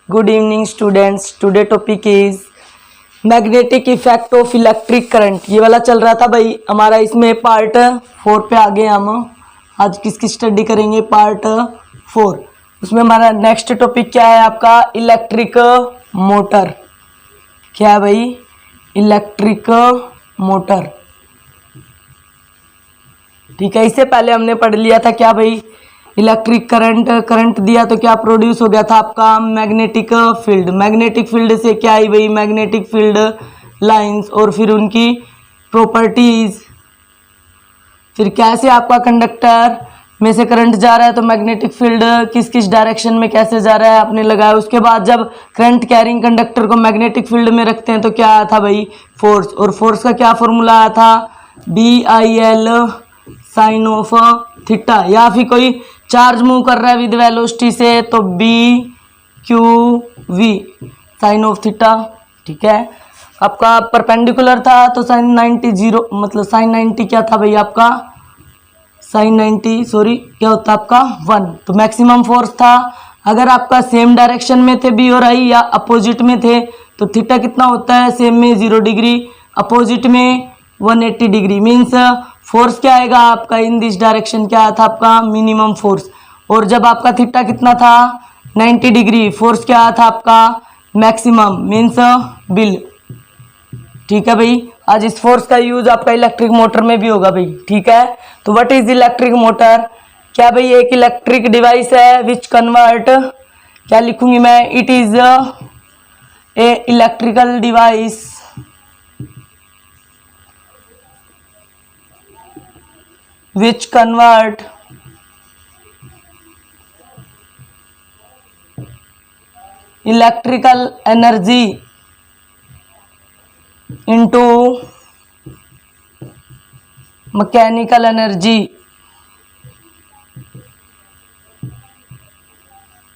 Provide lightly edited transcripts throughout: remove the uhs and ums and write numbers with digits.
Good evening students. Today topic is magnetic effect of electric current. ये वाला चल रहा था भाई हमारा, इसमें पार्ट 4 पे आ गए हम। आज किसकी स्टडी करेंगे? पार्ट 4। उसमें हमारा नेक्स्ट टॉपिक क्या है आपका? Electric motor. क्या है भाई? Electric motor. ठीक है, इससे पहले हमने पढ़ लिया था क्या भाई? इलेक्ट्रिक करंट दिया तो क्या प्रोड्यूस हो गया था आपका? Magnetic field. मैग्नेटिक फील्ड से क्या आई भाई? मैग्नेटिक फील्ड लाइंस और फिर उनकी प्रॉपर्टीज। फिर कैसे आपका कंडक्टर में से करंट जा रहा है तो मैग्नेटिक फील्ड किस किस डायरेक्शन में कैसे जा रहा है आपने लगाया। उसके बाद जब करंट कैरिंग कंडक्टर को मैग्नेटिक फील्ड में रखते हैं तो क्या आया था भाई? फोर्स। और फोर्स का क्या फॉर्मूला आया था? BIL sine of theta. या फिर कोई चार्ज मूव कर रहा है विद वेलोसिटी से तो BQV साइन ऑफ थीटा। ठीक है, आपका परपेंडिकुलर था तो साइन 90 जीरो, मतलब साइन 90 क्या था भाई आपका? साइन 90 सॉरी क्या होता है आपका? 1। तो मैक्सिमम फोर्स था। अगर आपका सेम डायरेक्शन में थे B और I या अपोजिट में थे तो थीटा कितना होता है? सेम में 0 डिग्री, अपोजिट में 180 डिग्री। मीन्स फोर्स क्या आएगा आपका इन दिस डायरेक्शन? क्या आया था आपका? Minimum force. और जब आपका थीटा कितना था? 90 डिग्री, फोर्स क्या आया था आपका? Maximum, means bill. ठीक है भाई, आज इस फोर्स का यूज आपका इलेक्ट्रिक मोटर में भी होगा भाई। ठीक है, तो व्हाट इज इलेक्ट्रिक मोटर? क्या भाई? एक इलेक्ट्रिक डिवाइस है विच कन्वर्ट, क्या लिखूंगी मैं? It is a electrical device which convert electrical energy into mechanical energy।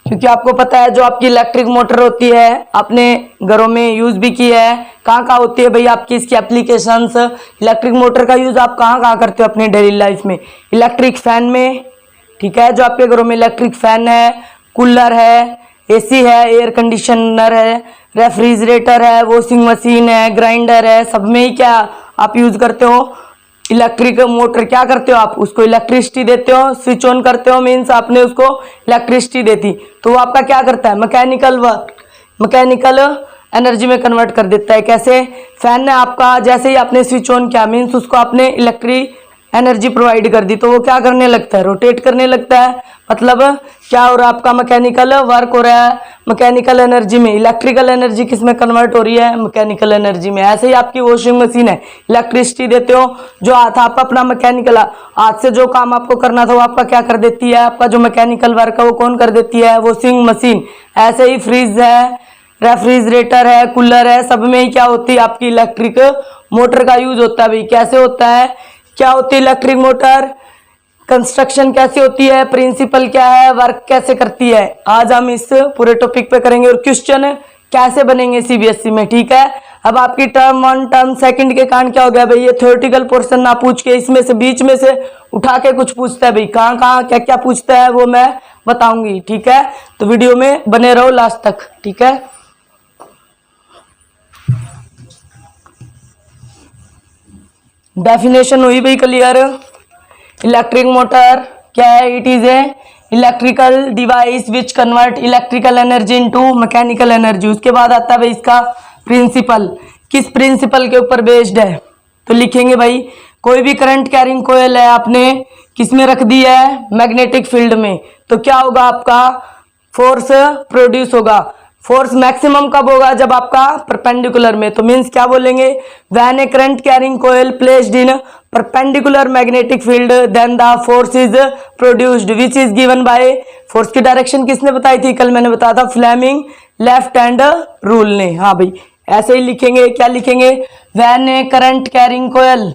क्योंकि आपको पता है जो आपकी इलेक्ट्रिक मोटर होती है आपने घरों में यूज भी की है। कहाँ कहाँ होती है भाई आपकी इसकी एप्लीकेशंस? इलेक्ट्रिक मोटर का यूज आप कहाँ कहाँ करते हो अपने डेली लाइफ में? इलेक्ट्रिक फैन में। ठीक है, जो आपके घरों में इलेक्ट्रिक फैन है, कूलर है, AC है, एयर कंडीशनर है, रेफ्रिजरेटर है, वॉशिंग मशीन है, ग्राइंडर है, सब में ही क्या आप यूज करते हो? Electric motor. क्या करते हो आप? उसको इलेक्ट्रिसिटी देते हो, स्विच ऑन करते हो, मीन्स आपने उसको इलेक्ट्रिसिटी देती तो वो आपका क्या करता है? मैकेनिकल वर्क, मैकेनिकल एनर्जी में कन्वर्ट कर देता है। कैसे? फैन ने आपका जैसे ही आपने स्विच ऑन किया, मीन्स उसको आपने इलेक्ट्रिक एनर्जी प्रोवाइड कर दी तो वो क्या करने लगता है? रोटेट करने लगता है। मतलब क्या हो रहा है आपका? मैकेनिकल वर्क हो रहा है। मैकेनिकल एनर्जी में इलेक्ट्रिकल एनर्जी किस में कन्वर्ट हो रही है? मैकेनिकल एनर्जी में। ऐसे ही आपकी वॉशिंग मशीन है, इलेक्ट्रिसिटी देते हो, जो हाथ आप अपना मैकेनिकल हाथ से जो काम आपको करना था वो आपका क्या कर देती है? आपका जो मैकेनिकल वर्क है वो कौन कर देती है? Washing machine. ऐसे ही फ्रिज है, रेफ्रिजरेटर है, कूलर है, सब में ही क्या होती है? आपकी इलेक्ट्रिक मोटर का यूज होता है भाई। कैसे होता है? क्या होती है इलेक्ट्रिक मोटर? कंस्ट्रक्शन कैसी होती है? प्रिंसिपल क्या है? वर्क कैसे करती है? आज हम इस पूरे टॉपिक पे करेंगे और क्वेश्चन कैसे बनेंगे CBSE में। ठीक है, अब आपकी टर्म 1 टर्म 2 के कारण क्या हो गया भाई? ये थ्योरेटिकल पोर्शन ना पूछ के इसमें से बीच में से उठा के कुछ पूछता है भाई। कहाँ कहाँ क्या क्या पूछता है वो मैं बताऊंगी। ठीक है, तो वीडियो में बने रहो लास्ट तक। ठीक है, डेफिनेशन हुई भाई क्लियर? इलेक्ट्रिक मोटर क्या है? It is a electrical device which convert electrical energy into mechanical energy. उसके बाद आता है भाई इसका प्रिंसिपल। किस प्रिंसिपल के ऊपर बेस्ड है? तो लिखेंगे भाई कोई भी करंट कैरिंग कोयल है आपने किस में रख दी है? मैग्नेटिक फील्ड में। तो क्या होगा आपका? फोर्स प्रोड्यूस होगा। फोर्स मैक्सिमम कब होगा? जब आपका परपेंडिकुलर में। तो मीन्स क्या बोलेंगे? When a current carrying coil placed in perpendicular magnetic field then the force is produced which is given by. Force की डायरेक्शन किसने बताई थी? कल मैंने बताया था फ्लेमिंग लेफ्ट हैंड रूल ने। हाँ भाई, ऐसे ही लिखेंगे। क्या लिखेंगे? When a current carrying coil,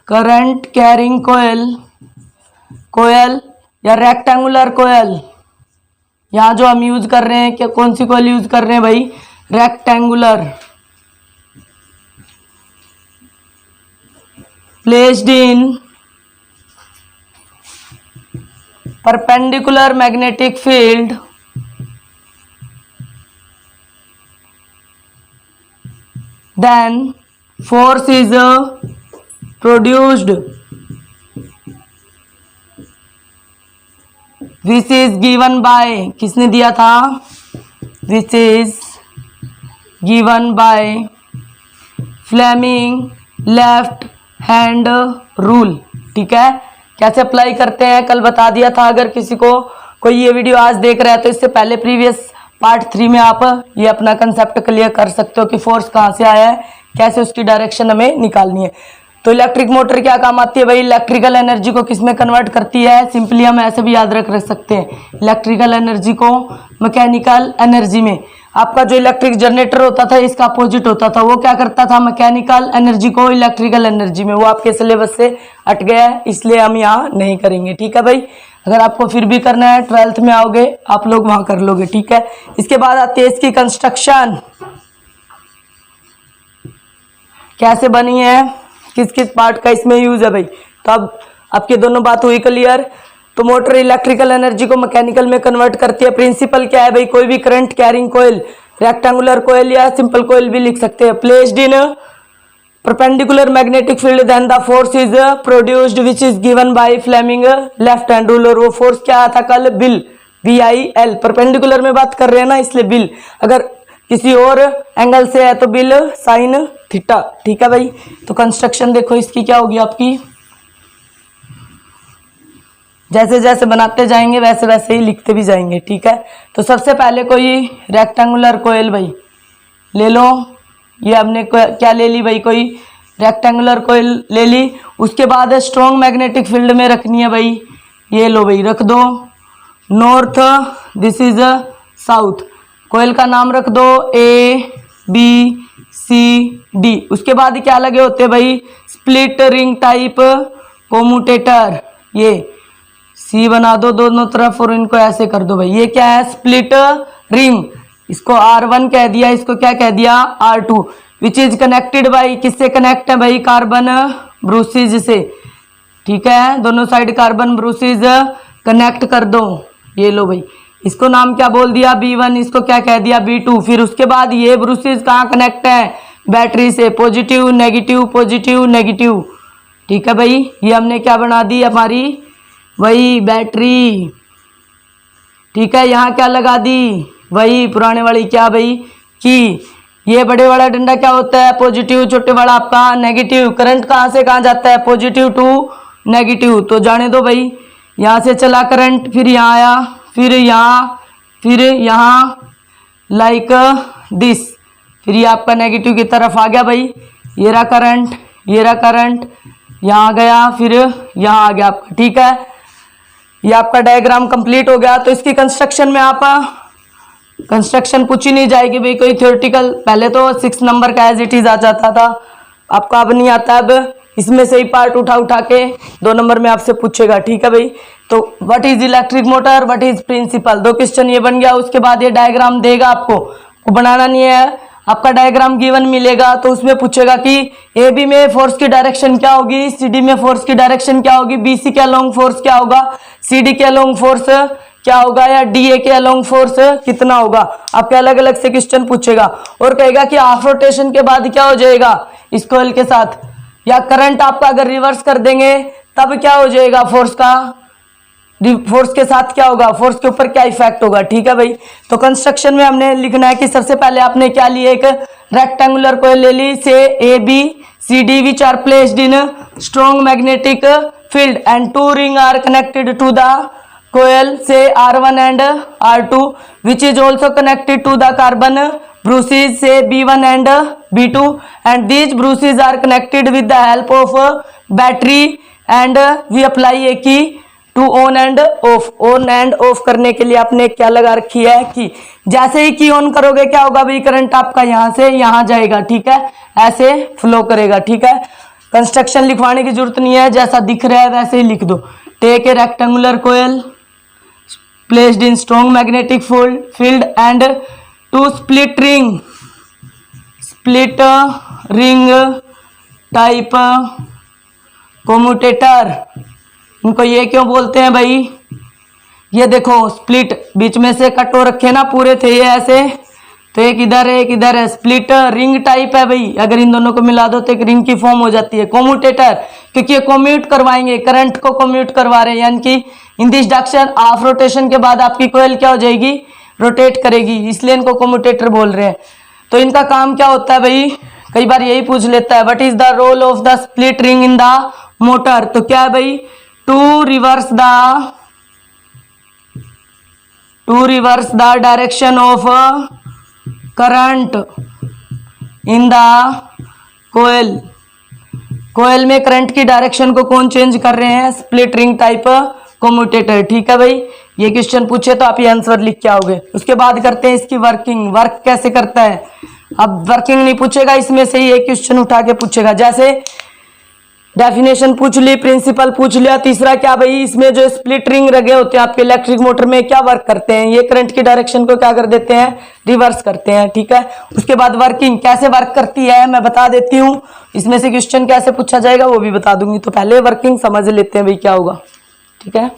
current carrying coil, coil या रेक्टेंगुलर कोयल, यहाँ जो हम यूज कर रहे हैं क्या, कौन सी कोयल यूज कर रहे हैं भाई? Rectangular. Placed in perpendicular magnetic field then force is produced which is given by, किसने दिया था, which is given by Fleming left hand rule. ठीक है, कैसे अप्लाई करते हैं कल बता दिया था। अगर किसी को कोई ये वीडियो आज देख रहा है तो इससे पहले प्रीवियस पार्ट 3 में आप ये अपना कंसेप्ट क्लियर कर सकते हो कि फोर्स कहाँ से आया है, कैसे उसकी डायरेक्शन हमें निकालनी है। तो इलेक्ट्रिक मोटर क्या काम आती है भाई, इलेक्ट्रिकल एनर्जी को किस में कन्वर्ट करती है। सिंपली हम ऐसे भी याद रख सकते हैं, इलेक्ट्रिकल एनर्जी को मैकेनिकल एनर्जी में। आपका जो इलेक्ट्रिक जनरेटर होता था इसका अपोजिट होता था, वो क्या करता था, मैकेनिकल एनर्जी को इलेक्ट्रिकल एनर्जी में। वो आपके सिलेबस से हट गया है, इसलिए हम यहाँ नहीं करेंगे। ठीक है भाई, अगर आपको फिर भी करना है 12th में आओगे आप लोग वहां कर लोगे। ठीक है, इसके बाद आती है इसकी कंस्ट्रक्शन, कैसे बनी है, किस किस पार्ट का इसमें यूज है भाई। तो अब आपकी दोनों बात हुई क्लियर। तो मोटर इलेक्ट्रिकल एनर्जी को मैकेनिकल में कन्वर्ट करती है। प्रिंसिपल क्या है भाई, कोई भी current carrying coil, rectangular coil या सिंपल कोयल भी लिख सकते हैं। Placed in perpendicular magnetic field then the force is produced which is given by Fleming left hand rule. और वो फोर्स क्या आया था कल, बिल, BIL। परपेंडिकुलर में बात कर रहे हैं ना इसलिए बिल, अगर किसी और एंगल से है तो बिल साइन थीटा। ठीक है भाई, तो कंस्ट्रक्शन देखो इसकी क्या होगी आपकी, जैसे जैसे बनाते जाएंगे वैसे वैसे ही लिखते भी जाएंगे। ठीक है, तो सबसे पहले कोई रेक्टेंगुलर कोयल भाई ले लो। ये हमने क्या ले ली भाई, कोई रेक्टेंगुलर कोयल ले ली। उसके बाद स्ट्रॉन्ग मैग्नेटिक फील्ड में रखनी है भाई, ये लो भाई रख दो नॉर्थ, दिस इज साउथ। कोयल का नाम रख दो ABCD। उसके बाद क्या लगे होते हैं भाई, स्प्लिट रिंग टाइप कोम्यूटेटर, ये C बना दो दोनों तरफ और इनको ऐसे कर दो भाई। ये क्या है, स्प्लिट रिंग, इसको R1 कह दिया, इसको क्या कह दिया, R2। Which is connected by, किससे कनेक्ट है भाई, कार्बन ब्रूसिज से। ठीक है, दोनों साइड कार्बन ब्रूसिज कनेक्ट कर दो। ये लो भाई, इसको नाम क्या बोल दिया, B1, इसको क्या कह दिया, B2। फिर उसके बाद ये ब्रूसिज कहाँ कनेक्ट है, बैटरी से, पॉजिटिव नेगेटिव पॉजिटिव नेगेटिव। ठीक है भाई, ये हमने क्या बना दी हमारी वही बैटरी। ठीक है, यहाँ क्या लगा दी, वही पुराने वाली क्या भाई की। ये बड़े वाला डंडा क्या होता है, पॉजिटिव, छोटे वाला आपका नेगेटिव। करंट कहाँ से कहाँ जाता है, पॉजिटिव टू नेगेटिव। तो जाने दो भाई, यहाँ से चला करंट, फिर यहाँ आया, फिर यहाँ लाइक दिस, फिर ये आपका नेगेटिव की तरफ आ गया भाई। ये रहा करंट, ये रहा करंट, यहाँ गया, फिर यहाँ आ गया आपका। ठीक है, ये आपका डायग्राम कंप्लीट हो गया। तो इसकी कंस्ट्रक्शन में आप कंस्ट्रक्शन पूछी नहीं जाएगी भाई कोई थ्योरेटिकल, पहले तो 6 नंबर का एज इट इज आ जाता था, आपका अब नहीं आता। अब इसमें से ही पार्ट उठा के 2 नंबर में आपसे पूछेगा। ठीक है भाई, तो what is electric motor, what is principle, 2 question ये बन गया। उसके बाद ये डायग्राम देगा आपको बनाना नहीं है, आपका डायग्राम गिवन मिलेगा तो उसमें पूछेगा कि AB में फोर्स की डायरेक्शन क्या होगी, CD में फोर्स की डायरेक्शन क्या होगी, BC के अलोंग फोर्स क्या होगा, CD के अलोंग फोर्स क्या होगा, या DA के अलोंग फोर्स कितना होगा। आपके अलग अलग से क्वेश्चन पूछेगा और कहेगा कि हाफ रोटेशन के बाद क्या हो जाएगा इस कोयल के साथ, या करंट आपका अगर रिवर्स कर देंगे तब क्या हो जाएगा, फोर्स का, फोर्स के साथ क्या होगा, फोर्स के ऊपर क्या इफेक्ट होगा। ठीक है भाई, तो कंस्ट्रक्शन में हमने लिखना है कि सबसे पहले आपने क्या लिया, एक रेक्टेंगुलर कोयल ले ली से ABCD which are placed in strong magnetic field and 2 ring are connected to the coil से R1 and R2 which is also connected to the carbon brushes से B1 and B2 and these brushes are connected with the help of battery and we apply a key to on and off. On and off करने के लिए आपने क्या लगा रखी है की, जैसे ही की ऑन करोगे क्या होगा भाई, करंट आपका यहाँ से यहाँ जाएगा। ठीक है, ऐसे फ्लो करेगा। ठीक है, कंस्ट्रक्शन लिखवाने की जरूरत नहीं है, जैसा दिख रहा है वैसे ही लिख दो। Take a rectangular coil placed in strong magnetic field and 2 split ring type commutator। इनको ये क्यों बोलते हैं भाई, ये देखो स्प्लिट बीच में से कट हो रखे ना, पूरे थे ये ऐसे, तो एक इधर है एक इधर है, स्प्लिट रिंग टाइप है भाई। अगर इन दोनों को मिला दो तो एक रिंग की फॉर्म हो जाती है। कॉम्यूटेटर, क्योंकि ये कॉम्यूट करवाएंगे, करंट को कॉम्यूट करवा रहे हैं, यानी कि in this direction of rotation के बाद आपकी कोयल क्या हो जाएगी, रोटेट करेगी, इसलिए इनको कॉम्यूटेटर बोल रहे हैं। तो इनका काम क्या होता है भाई, कई बार यही पूछ लेता है, what is the role of the split ring in the motor. तो क्या है भाई, to reverse the direction of current in the coil. Coil में करंट की डायरेक्शन को कौन चेंज कर रहे हैं, स्प्लिट रिंग टाइप कॉम्यूटेटर। ठीक है भाई, ये क्वेश्चन पूछे तो आप ये आंसर लिख के आओगे। उसके बाद करते हैं इसकी वर्किंग, वर्क कैसे करता है। अब वर्किंग नहीं पूछेगा, इसमें से ही एक क्वेश्चन उठा के पूछेगा, जैसे डेफिनेशन पूछ ली, प्रिंसिपल पूछ लिया। तीसरा क्या भाई, इसमें जो स्प्लिट रिंग लगे होते हैं आपके इलेक्ट्रिक मोटर में, क्या वर्क करते हैं, ये करंट की डायरेक्शन को क्या कर देते हैं, रिवर्स करते हैं। ठीक है, उसके बाद वर्किंग कैसे वर्क करती है मैं बता देती हूँ। इसमें से क्वेश्चन कैसे पूछा जाएगा वो भी बता दूंगी, तो पहले वर्किंग समझ लेते हैं भाई क्या होगा। ठीक है,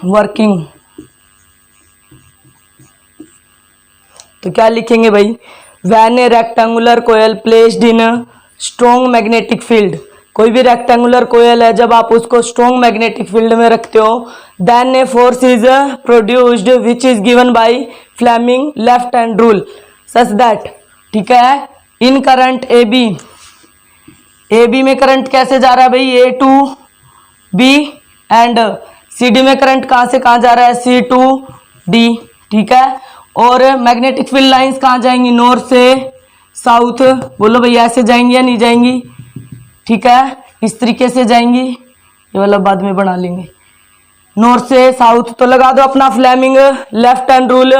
वर्किंग तो क्या लिखेंगे भाई, when a rectangular coil placed in strong magnetic field. कोई भी रेक्टेंगुलर कोयल है, जब आप उसको स्ट्रॉन्ग मैग्नेटिक फील्ड में रखते हो, then a force is produced which is given by Fleming left hand rule such that. ठीक है, इन करंट ए बी में करंट कैसे जा रहा है भाई, A to B, and C D में करंट कहाँ से कहाँ जा रहा है, सी टू डी। ठीक है, और मैग्नेटिक फील्ड लाइंस कहाँ जाएंगी, नॉर्थ से साउथ। बोलो भैया ऐसे जाएंगी या नहीं जाएंगी। ठीक है, इस तरीके से जाएंगी, ये वाला बाद में बना लेंगे, नॉर्थ से साउथ। तो लगा दो अपना फ्लेमिंग लेफ्ट हैंड रूल।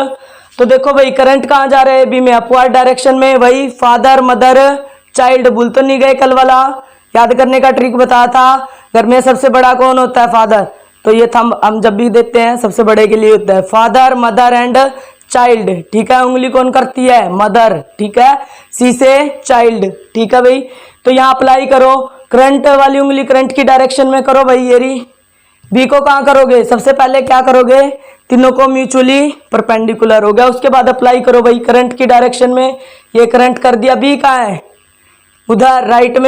तो देखो भाई करंट कहाँ जा रहा है, बी में अपवर्ड डायरेक्शन में। वही फादर मदर चाइल्ड, भूल तो नहीं गए, कल वाला याद करने का ट्रिक बताया था। घर में सबसे बड़ा कौन होता है, फादर। तो ये हम जब भी देते हैं सबसे बड़े के लिए होता है फादर मदर एंड चाइल्ड। ठीक है, उंगली कौन करती है, मदर। ठीक है, सी से चाइल्ड। ठीक है भाई, तो यहाँ अप्लाई करो, करंट वाली उंगली करंट की डायरेक्शन में करो भाई, ये रही। बी को कहाँ करोगे, सबसे पहले क्या करोगे, तीनों को म्यूचुअली परपेंडिकुलर हो गया। उसके बाद अप्लाई करो भाई करंट की डायरेक्शन में, ये करंट कर दिया। बी कहाँ है, उधर राइट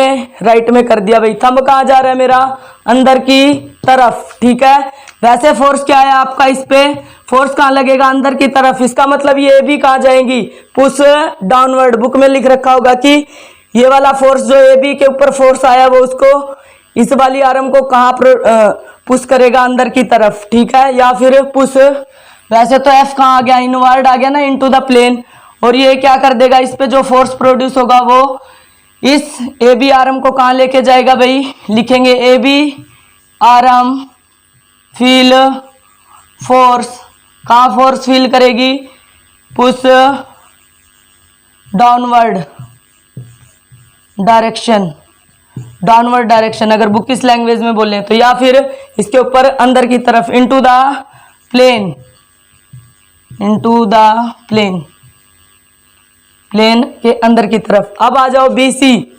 में कर दिया भाई। थंब कहाँ जा रहा है मेरा, अंदर की तरफ। ठीक है, वैसे फोर्स क्या है आपका, इस पे फोर्स कहाँ लगेगा, अंदर की तरफ। इसका मतलब ये भी कहाँ जाएंगी, पुश डाउनवर्ड। बुक में लिख रखा होगा कि ये वाला फोर्स जो ए बी के ऊपर फोर्स आया वो उसको इस वाली आर्म को कहाँ पुश करेगा, अंदर की तरफ। ठीक है, या फिर पुश, वैसे तो एफ कहाँ आ गया, इनवर्ड आ गया ना, इनटू द प्लेन। और ये क्या कर देगा, इस पे जो फोर्स प्रोड्यूस होगा वो इस ए बी आर्म को कहाँ लेके जाएगा भाई, लिखेंगे A B arm feel force. कहाँ फोर्स फील करेगी, पुश डाउनवर्ड डायरेक्शन अगर बुक इस लैंग्वेज में बोले तो, या फिर इसके ऊपर अंदर की तरफ इनटू द प्लेन के अंदर की तरफ। अब आ जाओ बीसी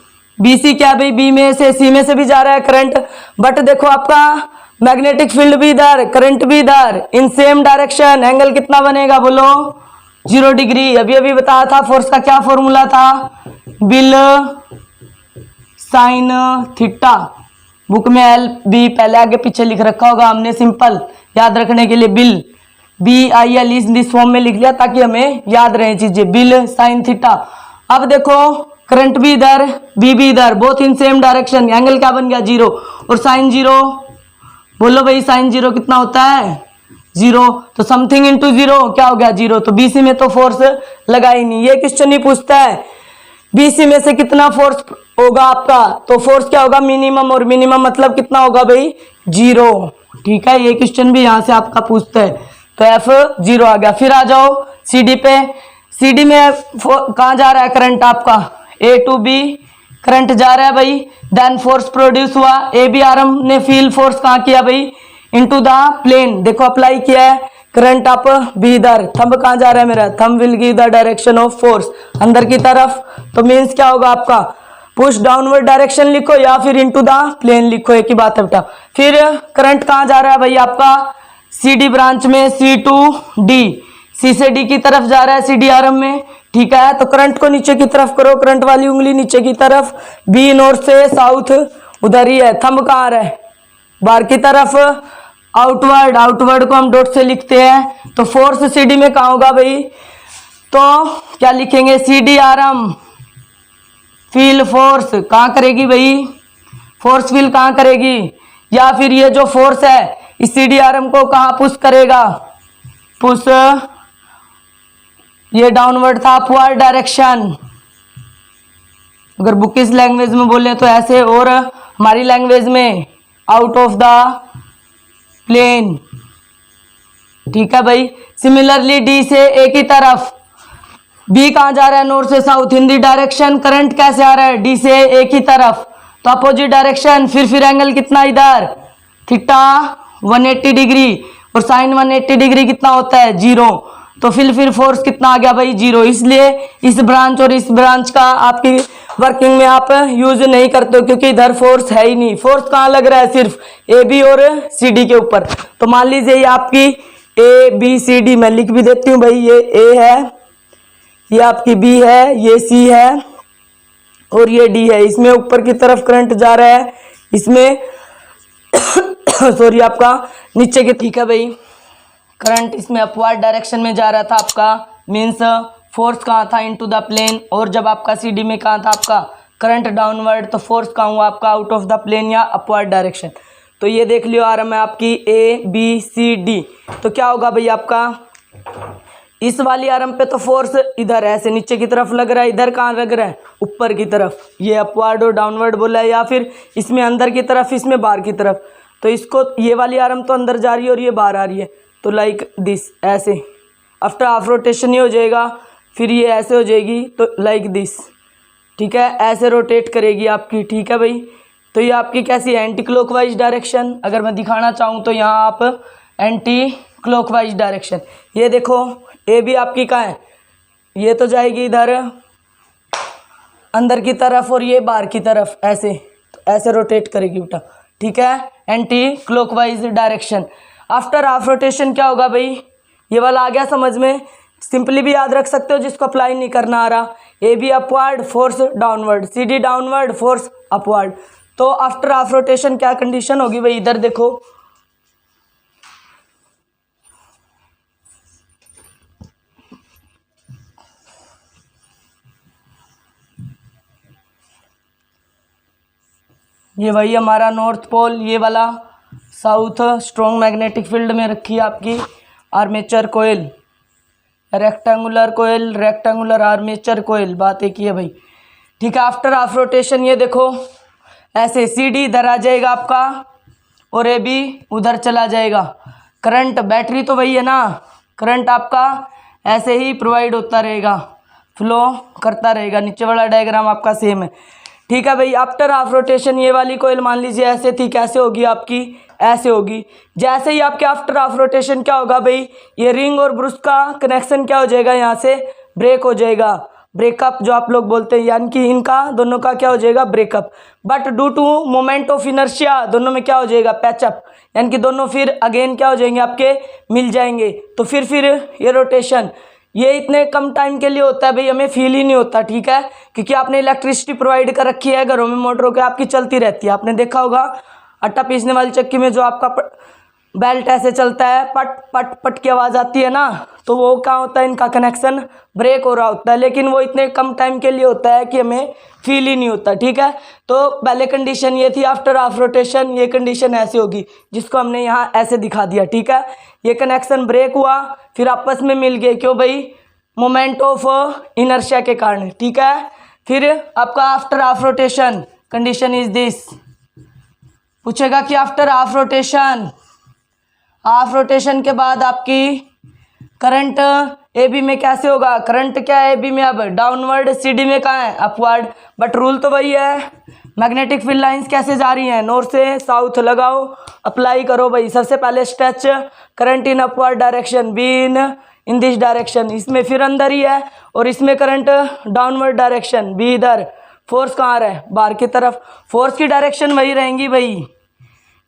क्या भाई, बी में से सी में से भी जा रहा है करंट, बट देखो आपका मैग्नेटिक फील्ड भी इधर, करंट भी इधर, इन सेम डायरेक्शन। एंगल कितना बनेगा बोलो, 0 डिग्री। अभी बताया था फोर्स का क्या फॉर्मूला था, बिल साइन थीटा। बुक में एल बी पहले आगे पीछे लिख रखा होगा, हमने सिंपल याद रखने के लिए बिल BIL इस फॉर्म में लिख लिया ताकि हमें याद रहे चीजें, बिल साइन थीटा। अब देखो करंट भी इधर, बी भी इधर, both in same direction. Angle क्या बन गया, 0, और साइन 0। बोलो भाई साइन 0 कितना होता है, 0। तो समथिंग इंटू 0 क्या हो गया, 0। तो BC में तो फोर्स लगा ही नहीं। ये क्वेश्चन ही पूछता है BC में से कितना फोर्स होगा आपका, तो फोर्स क्या होगा, मिनिमम। और मिनिमम मतलब कितना होगा भाई, 0। ठीक है, ये क्वेश्चन भी यहाँ से आपका पूछता है, तो F 0 आ गया। फिर आ जाओ CD पे, CD में कहाँ जा रहा है करंट आपका, A to B करंट जा रहा है भाई। देन फोर्स प्रोड्यूस हुआ, AB आर्म ने फील फोर्स कहाँ किया भाई, इनटू द प्लेन। देखो अप्लाई किया है, करंट अप, बी इधर, थंब कहाँ जा रहा है मेरा, thumb will give the direction of force अंदर की तरफ। तो मीन्स क्या होगा आपका, पुश डाउनवर्ड डायरेक्शन लिखो या फिर इनटू द प्लेन लिखो, एक ही बात है बेटा। फिर करंट कहाँ जा रहा है भाई आपका, सी डी ब्रांच में, सी टू डी, सी से डी की तरफ जा रहा है सी डी आरम में, ठीक है। तो करंट को नीचे की तरफ करो, करंट वाली उंगली नीचे की तरफ, बी नॉर्थ से साउथ उधर ही है, थंब कहाँ आ रहा है बाहर की तरफ, आउटवर्ड, आउटवर्ड को हम डॉट से लिखते हैं। तो फोर्स सी डी में कहाँ होगा भाई, तो क्या लिखेंगे, सी डी आरम, फील फोर्स कहाँ करेगी भाई, फोर्स फील कहाँ करेगी, या फिर ये जो फोर्स है इस सी डी आरम को कहाँ पुश करेगा, पुश, ये डाउनवर्ड था, अपवर्ड डायरेक्शन। अगर बुकिश लैंग्वेज में बोले तो ऐसे, और हमारी लैंग्वेज में आउट ऑफ द प्लेन, ठीक है भाई। सिमिलरली डी से ए की तरफ, बी कहाँ जा रहा है, नॉर्थ से south in the direction, current कैसे आ रहा है डी से ए की तरफ, तो अपोजिट डायरेक्शन, फिर एंगल कितना इधर, थीटा 180 डिग्री, और साइन 180 डिग्री कितना होता है 0, तो फिर फोर्स कितना आ गया भाई 0। इसलिए इस ब्रांच और इस ब्रांच का आपकी वर्किंग में आप यूज नहीं करते हो, क्योंकि इधर फोर्स है ही नहीं। फोर्स कहाँ लग रहा है, सिर्फ ए बी और सी डी के ऊपर। तो मान लीजिए ये आपकी ए बी सी डी, मैं लिख भी देती हूँ भाई, ये ए है, ये आपकी बी है, ये सी है और ये डी है। इसमें ऊपर की तरफ करंट जा रहा है, इसमें सॉरी आपका नीचे के, ठीक है भाई। करंट इसमें अपवर्ड डायरेक्शन में जा रहा था आपका, मीन्स फोर्स कहाँ था, इनटू द प्लेन। और जब आपका सी डी में कहाँ था आपका करंट डाउनवर्ड, तो फोर्स कहाँ हुआ आपका, आउट ऑफ द प्लेन या अपवर्ड डायरेक्शन। तो ये देख लियो आ रहा है आपकी ए बी सी डी। तो क्या होगा भाई आपका, इस वाली आर्म पे तो फोर्स इधर ऐसे नीचे की तरफ लग रहा है, इधर कहाँ लग रहा है ऊपर की तरफ, ये अपवर्ड और डाउनवर्ड बोला है, या फिर इसमें अंदर की तरफ इसमें बाहर की तरफ। तो इसको ये वाली आर्म तो अंदर जा रही है और ये बाहर आ रही है, तो लाइक दिस, ऐसे आफ्टर हाफ रोटेशन ये हो जाएगा, फिर ये ऐसे हो जाएगी, तो लाइक दिस, ठीक है, ऐसे रोटेट करेगी आपकी, ठीक है भाई। तो ये आपकी कैसी है, एंटी क्लॉकवाइज डायरेक्शन। अगर मैं दिखाना चाहूँ तो यहाँ आप एंटी क्लॉकवाइज डायरेक्शन, ये देखो ए भी आपकी कहाँ है, ये तो जाएगी इधर अंदर की तरफ और ये बाहर की तरफ, ऐसे तो ऐसे रोटेट करेगी बेटा, ठीक है, anti clockwise direction. After half rotation क्या होगा भाई, ये वाला आ गया समझ में, सिंपली भी याद रख सकते हो जिसको अप्लाई नहीं करना आ रहा। A B upward, force downward, C D downward, force upward. तो आफ्टर हाफ रोटेशन क्या कंडीशन होगी भाई, इधर देखो, ये वही हमारा नॉर्थ पोल, ये वाला साउथ, स्ट्रॉन्ग मैग्नेटिक फील्ड में रखी है आपकी आर्मेचर कोयल, रेक्टेंगुलर कोयल, रेक्टेंगुलर आर्मेचर कोयल, बात एक ही है भाई, ठीक है। आफ्टर हाफ रोटेशन ये देखो ऐसे सी डी इधर आ जाएगा आपका और ए बी उधर चला जाएगा। करंट, बैटरी तो वही है ना, करंट आपका ऐसे ही प्रोवाइड होता रहेगा, फ्लो करता रहेगा, नीचे वाला डायग्राम आपका सेम है, ठीक है भाई। आफ्टर हाफ रोटेशन ये वाली कोयल मान लीजिए ऐसे थी, कैसे होगी आपकी, ऐसे होगी। जैसे ही आपके आफ्टर हाफ रोटेशन क्या होगा भाई, ये रिंग और ब्रुश का कनेक्शन क्या हो जाएगा, यहाँ से ब्रेक हो जाएगा, ब्रेकअप जो आप लोग बोलते हैं, यानी कि इनका दोनों का क्या हो जाएगा, breakup. But due to moment of inertia दोनों में क्या हो जाएगा, पैचअप, यानी कि दोनों फिर अगेन क्या हो जाएंगे आपके, मिल जाएंगे। तो फिर ये रोटेशन ये इतने कम टाइम के लिए होता है भाई, हमें फील ही नहीं होता, ठीक है, क्योंकि आपने इलेक्ट्रिसिटी प्रोवाइड कर रखी है घरों में, मोटरों के आपकी चलती रहती है। आपने देखा होगा आटा पीसने वाली चक्की में जो आपका बेल्ट ऐसे चलता है, पट पट पट की आवाज़ आती है ना, तो वो क्या होता है, इनका कनेक्शन ब्रेक हो रहा होता है, लेकिन वो इतने कम टाइम के लिए होता है कि हमें फील ही नहीं होता, ठीक है। तो पहले कंडीशन ये थी आफ्टर हाफ रोटेशन, ये कंडीशन ऐसे होगी जिसको हमने यहाँ ऐसे दिखा दिया, ठीक है। ये कनेक्शन ब्रेक हुआ, फिर आपस में मिल गए, क्यों भाई, मोमेंट ऑफ इनर्शिया के कारण, ठीक है। फिर आपका after half rotation condition is this, पूछेगा कि after half rotation, half rotation के बाद आपकी करंट ए बी में कैसे होगा, करंट क्या है ए बी में, अब डाउनवर्ड, सी डी में कहाँ है अपवर्ड, बट रूल तो वही है, मैग्नेटिक फील्ड लाइंस कैसे जा रही हैं, नॉर्थ से साउथ लगाओ, अप्लाई करो भाई। सबसे पहले stretch current in upward direction, be in this direction, इसमें फिर अंदर ही है, और इसमें करंट डाउनवर्ड डायरेक्शन, बी इधर। फोर्स कहाँ आ रहा है, बाहर की तरफ, फोर्स की डायरेक्शन वही रहेंगी भाई,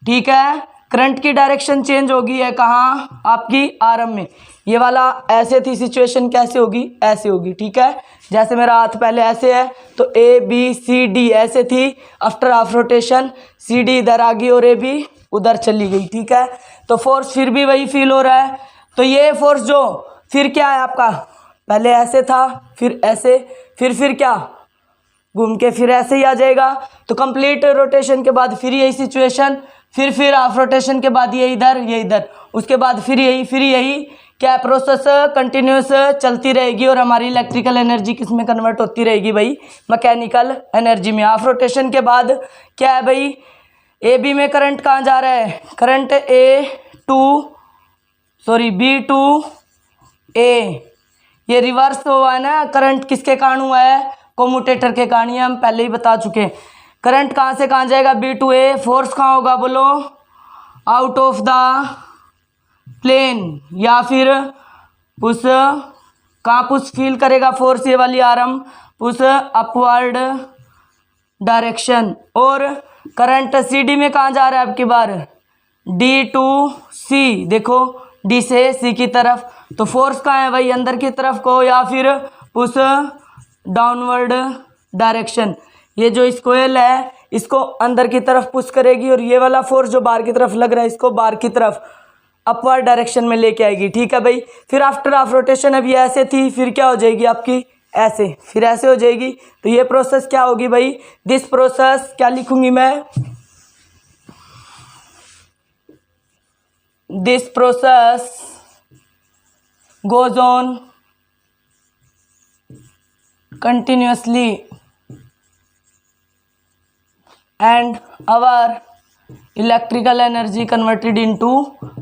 ठीक है। करंट की डायरेक्शन चेंज होगी है कहाँ, आपकी आरम में। ये वाला ऐसे थी सिचुएशन, कैसे होगी, ऐसे होगी, ठीक है। जैसे मेरा हाथ पहले ऐसे है तो ए बी सी डी ऐसे थी, after half rotation C D इधर आ गई और ए बी उधर चली गई, ठीक है। तो फोर्स फिर भी वही फील हो रहा है। तो ये फोर्स जो फिर क्या है आपका, पहले ऐसे था, फिर ऐसे, फिर क्या घूम के फिर ऐसे ही आ जाएगा। तो कंप्लीट रोटेशन के बाद फिर यही सिचुएशन, फिर हाफ रोटेशन के बाद ये इधर, उसके बाद फिर यही क्या प्रोसेस कंटिन्यूस चलती रहेगी, और हमारी इलेक्ट्रिकल एनर्जी किस में कन्वर्ट होती रहेगी भाई, मैकेनिकल एनर्जी में। हाफ रोटेशन के बाद क्या है भाई, ए बी में करंट कहाँ जा रहा है, करंट बी टू ए, ये रिवर्स हुआ है ना, करंट किसके कारण हुआ है, कोम्यूटेटर के कारण, ये हम पहले ही बता चुके हैं। करंट कहाँ से कहाँ जाएगा, बी टू ए, फोर्स कहाँ होगा बोलो, आउट ऑफ द प्लेन, या फिर उस कहाँ पुश फील करेगा फोर्स, ये वाली आर्म पुश अपवर्ड डायरेक्शन। और करंट सी डी में कहाँ जा रहा है आपकी बार, डी टू सी, देखो डी से सी की तरफ, तो फोर्स कहाँ है भाई, अंदर की तरफ को, या फिर पुश डाउनवर्ड डायरेक्शन। ये जो स्क्वेयर है इसको अंदर की तरफ पुश करेगी, और ये वाला फोर्स जो बाहर की तरफ लग रहा है इसको बाहर की तरफ अपवर्ड डायरेक्शन में लेके आएगी, ठीक है भाई। फिर आफ्टर हाफ रोटेशन अभी ऐसे थी, फिर क्या हो जाएगी आपकी ऐसे, फिर ऐसे हो जाएगी। तो ये प्रोसेस क्या होगी भाई, दिस प्रोसेस क्या लिखूंगी मैं, this process goes on continuously and our electrical energy converted into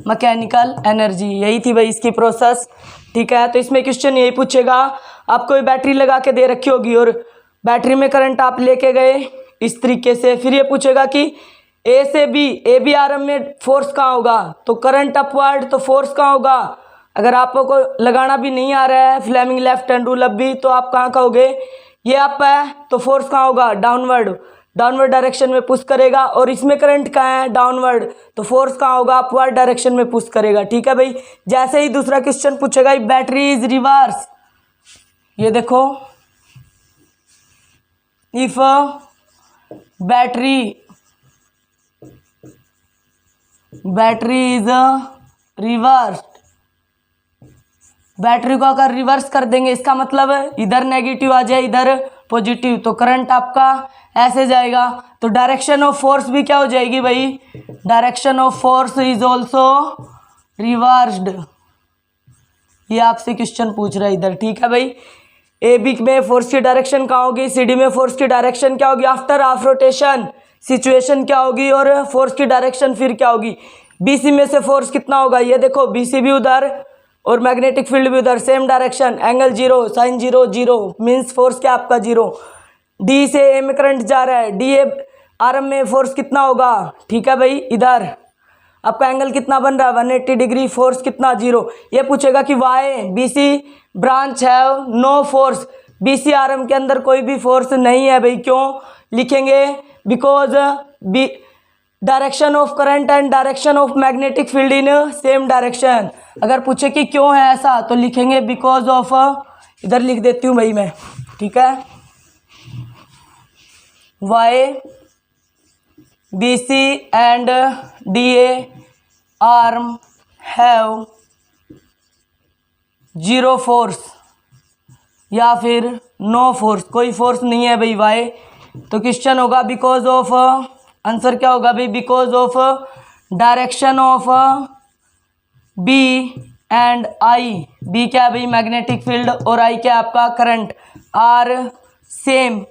mechanical energy। यही थी भाई इसकी प्रोसेस, ठीक है। तो इसमें क्वेश्चन यही पूछेगा, आपको ये बैटरी लगा के दे रखी होगी और बैटरी में करंट आप लेके गए इस तरीके से, फिर ये पूछेगा कि ए से बी आरम में फोर्स कहाँ होगा, तो करंट अपवर्ड, तो फोर्स कहाँ होगा। अगर आपको लगाना भी नहीं आ रहा है फ्लेमिंग लेफ्ट हैंड रूल अब भी, तो आप कहाँ कहोगे, ये अप है तो फोर्स कहाँ होगा, डाउनवर्ड डायरेक्शन में पुश करेगा, और इसमें करंट कहाँ है, डाउनवर्ड, तो फोर्स कहाँ होगा, अपवर्ड डायरेक्शन में पुश करेगा, ठीक है भाई। जैसे ही दूसरा क्वेश्चन पूछेगा बैटरी इज रिवर्स, ये देखो, if battery is reverse, battery को अगर रिवर्स कर देंगे इसका मतलब इधर नेगेटिव आ जाए इधर पॉजिटिव, तो करंट आपका ऐसे जाएगा। तो डायरेक्शन ऑफ फोर्स भी क्या हो जाएगी भाई, direction of force is also reversed. ये आपसे क्वेश्चन पूछ रहा है इधर, ठीक है भाई। ए बी में फोर्स की डायरेक्शन क्या होगी, सी डी में फोर्स की डायरेक्शन क्या होगी, आफ्टर हाफ रोटेशन सिचुएशन क्या होगी, और फोर्स की डायरेक्शन फिर क्या होगी। बी सी में से फोर्स कितना होगा, ये देखो बी सी भी उधर और मैग्नेटिक फील्ड भी उधर, same direction, angle 0, sine 0 0 means force क्या आपका 0। डी से ए में करंट जा रहा है, डी ए आरम में फोर्स कितना होगा, ठीक है भाई। इधर आपका एंगल कितना बन रहा है 180 डिग्री, फोर्स कितना 0। ये पूछेगा कि वाई बी सी ब्रांच है नो फोर्स, बी सी आरम के अंदर कोई भी फोर्स नहीं है भाई, क्यों लिखेंगे, because B direction of current and direction of magnetic field in same direction. अगर पूछे कि क्यों है ऐसा तो लिखेंगे बिकॉज ऑफ, इधर लिख देती हूँ भाई मैं, ठीक है, why B C and D A arm have 0 force या फिर नो फोर्स, कोई फोर्स नहीं है भाई वाई। तो क्वेश्चन होगा बिकॉज ऑफ, आंसर क्या होगा भाई, because of direction of B and I, B क्या है भाई मैग्नेटिक फील्ड और आई क्या है आपका करंट, आर सेम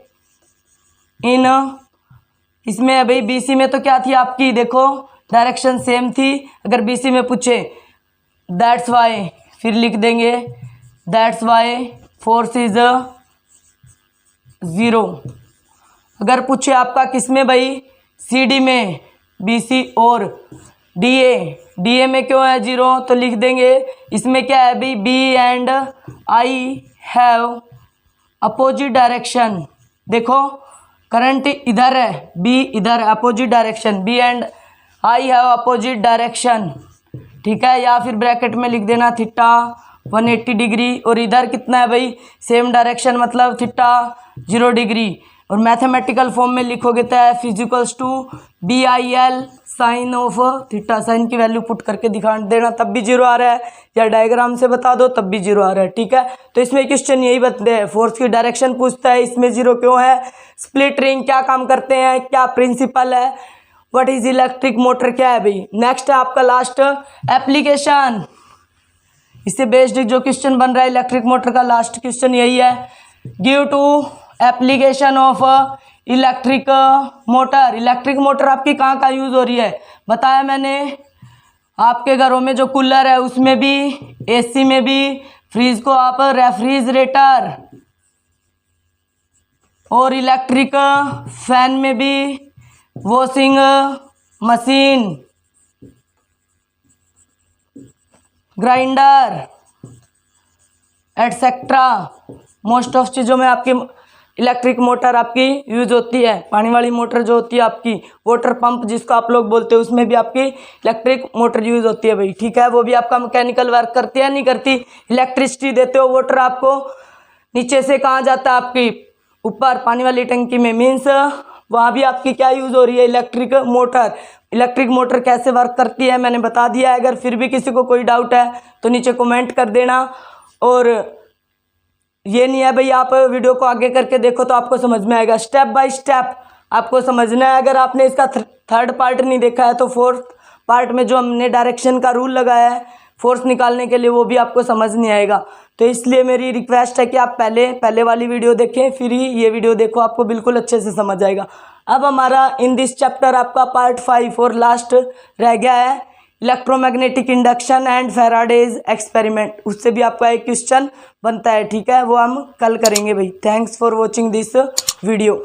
इन, इसमें है भाई बी सी में तो क्या थी आपकी, देखो डायरेक्शन सेम थी। अगर बी सी में पूछे दैट्स वाई, फिर लिख देंगे दैट्स वाई फोर्स इज 0। अगर पूछे आपका किस में भाई, CD में, BC और DA में क्यों है 0, तो लिख देंगे इसमें क्या है भाई, B and I have opposite direction. देखो करंट इधर है, B इधर है, opposite direction, B and I have opposite direction, ठीक है। या फिर ब्रैकेट में लिख देना थीटा 180 डिग्री, और इधर कितना है भाई, सेम डायरेक्शन मतलब थीटा 0 डिग्री। और मैथमेटिकल फॉर्म में लिखोगे तो है F equals to BIL sine of theta. Sine की वैल्यू पुट करके दिखा देना, तब भी 0 आ रहा है, या डायग्राम से बता दो तब भी 0 आ रहा है, ठीक है। तो इसमें क्वेश्चन यही बताते हैं, फोर्स की डायरेक्शन पूछता है, इसमें 0 क्यों है, स्प्लिट रिंग क्या काम करते हैं, क्या प्रिंसिपल है, व्हाट इज इलेक्ट्रिक मोटर क्या है भाई। नेक्स्ट है आपका लास्ट एप्लीकेशन, इससे बेस्ड जो क्वेश्चन बन रहा है इलेक्ट्रिक मोटर का, लास्ट क्वेश्चन यही है, give two application of electric motor. Electric motor आपकी कहाँ कहाँ यूज़ हो रही है, बताया मैंने, आपके घरों में जो कूलर है उसमें भी, AC में भी, फ्रिज को आप रेफ्रिजरेटर, और इलेक्ट्रिक फैन में भी, washing machine, grinder etcetera, most of चीज़ों में आपकी इलेक्ट्रिक मोटर आपकी यूज होती है। पानी वाली मोटर जो होती है आपकी, वाटर पंप जिसको आप लोग बोलते हो, उसमें भी आपकी इलेक्ट्रिक मोटर यूज होती है भाई, ठीक है। वो भी आपका मैकेनिकल वर्क करती है, नहीं करती, इलेक्ट्रिसिटी देते हो, वाटर आपको नीचे से कहाँ जाता है, आपकी ऊपर पानी वाली टंकी में, मीन्स वहाँ भी आपकी क्या यूज़ हो रही है, इलेक्ट्रिक मोटर। इलेक्ट्रिक मोटर कैसे वर्क करती है मैंने बता दिया है, अगर फिर भी किसी को कोई डाउट है तो नीचे कमेंट कर देना। और ये नहीं है भाई, आप वीडियो को आगे करके देखो तो आपको समझ में आएगा, स्टेप बाय स्टेप आपको समझना है। अगर आपने इसका थर्ड पार्ट नहीं देखा है तो फोर्थ पार्ट में जो हमने डायरेक्शन का रूल लगाया है फोर्स निकालने के लिए, वो भी आपको समझ नहीं आएगा। तो इसलिए मेरी रिक्वेस्ट है कि आप पहले वाली वीडियो देखें, फिर ही ये वीडियो देखो, आपको बिल्कुल अच्छे से समझ आएगा। अब हमारा इन दिस चैप्टर आपका पार्ट 5 और लास्ट रह गया है, electromagnetic induction and Faraday's experiment. उससे भी आपका एक क्वेश्चन बनता है, ठीक है, वो हम कल करेंगे भाई। Thanks for watching this video.